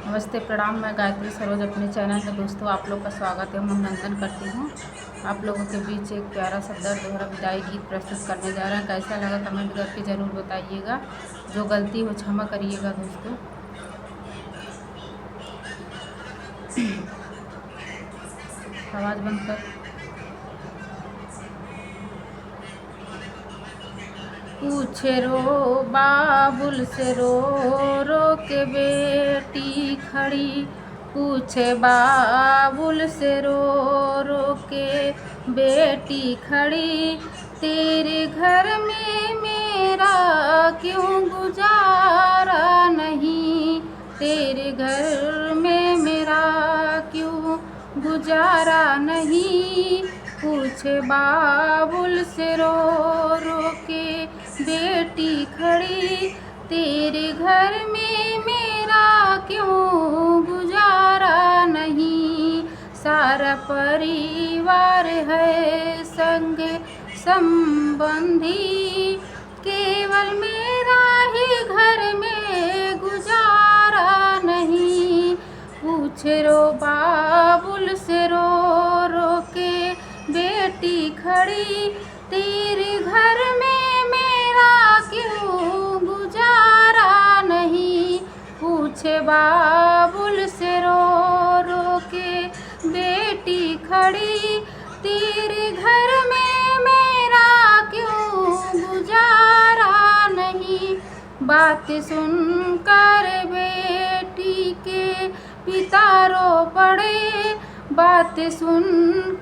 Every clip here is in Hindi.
नमस्ते प्रणाम। मैं गायत्री सरोज अपने चैनल में दोस्तों आप लोग का स्वागत एवं अभिनंदन करती हूँ। आप लोगों के बीच एक प्यारा सा दर्द भरा विदाई गीत प्रस्तुत करने जा रहे हैं। कैसा लगा कमेंट करके ज़रूर बताइएगा। जो गलती हो क्षमा करिएगा दोस्तों। आवाज़ बंद कर। पूछे रो बाबुल से रो रो के बेटी खड़ी, पूछे बाबुल से रो रो के बेटी खड़ी, तेरे घर में मेरा क्यों गुजारा नहीं, तेरे घर में मेरा क्यों गुजारा नहीं। पूछे बाबुल से रो रो के बेटी खड़ी, तेरे घर में मेरा क्यों गुजारा नहीं। सारा परिवार है संग संबंधी, केवल मेरा ही घर में गुजारा नहीं। पूछे रो बाबुल से रो रो के बेटी खड़ी, तेरे घर में मेरा क्यों गुजारा नहीं। पूछे बाबुल से रो रो के बेटी खड़ी, तेरे घर में मेरा क्यों गुजारा नहीं। बात सुनकर बेटी के पिता रो पड़े, बात सुन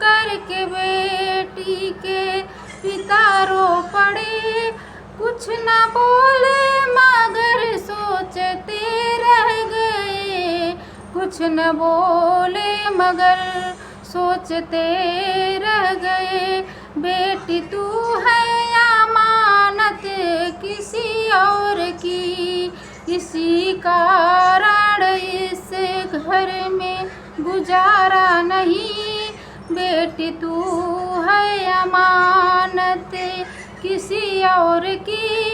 कर के बेटी के पिता रो पड़े। कुछ न बोले मगर सोचते रह गए, कुछ न बोले मगर सोचते रह गए। बेटी तू है अमानत किसी और की, इसी कारण इस घर में गुजारा नहीं। बेटी तू है अमानत किसी और की,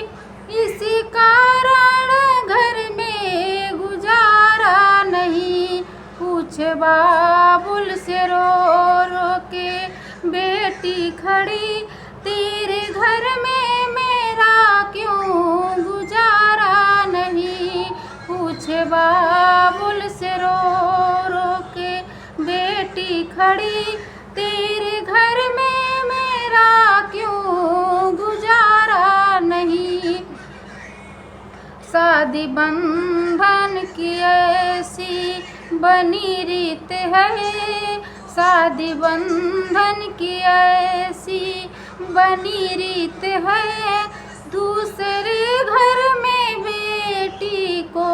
इसी कारण घर में गुजारा नहीं। पूछे बाबुल से रो रो के बेटी खड़ी, तेरे घर में मेरा क्यों गुजारा नहीं। पूछे बाबुल से रो रो के बेटी खड़ी, तेरे घर में मेरा क्यों गुजारा नहीं। शादी बंधन की ऐसी बनी रीत है, शादी बंधन की ऐसी बनी रीत है। दूसरे घर में बेटी को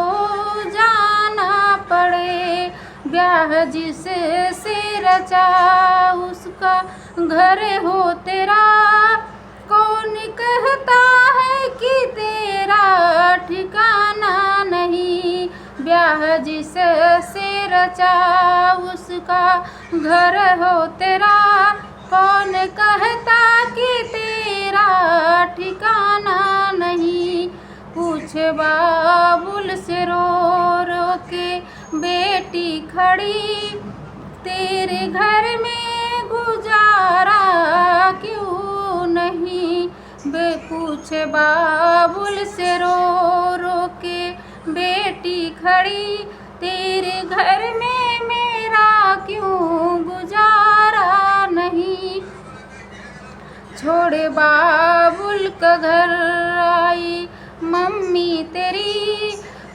जाना पड़े, ब्याह जिससे रचा उसका घर हो तेरा। कौन कहता है कि तेरा ठिकाना नहीं, ब्याह जिससे रचा उसका घर हो तेरा। कौन कहता कि तेरा ठिकाना नहीं। पूछे बाबुल से रो रो के बेटी खड़ी, तेरे घर में गुजारा क्यों नहीं। पूछे बाबुल से रो रो के बेटी खड़ी, तेरे घर में मेरा क्यों गुजारा नहीं। छोड़े बाबुल का घर आई मम्मी तेरी,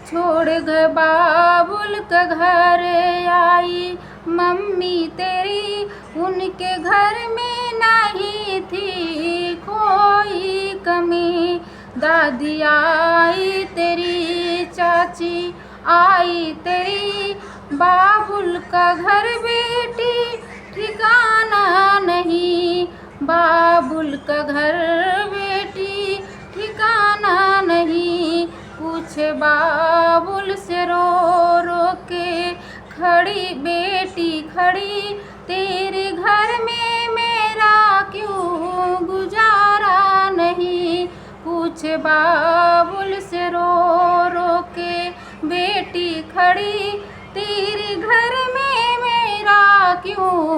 छोड़ गए बाबुल का घर आई मम्मी तेरी। उनके घर में नहीं थी कोई कमी, दादी आई तेरी, चाची आई तेरी। बाबुल का घर बेटी ठिकाना नहीं, बाबुल का घर बेटी ठिकाना नहीं। पूछे बाबुल से रो रो के खड़ी बेटी खड़ी, तेरे घर में मेरा क्यों गुजारा नहीं। पूछे बाबुल से रो रो के बेटी बेटी खड़ी तेरे घर में मेरा क्यों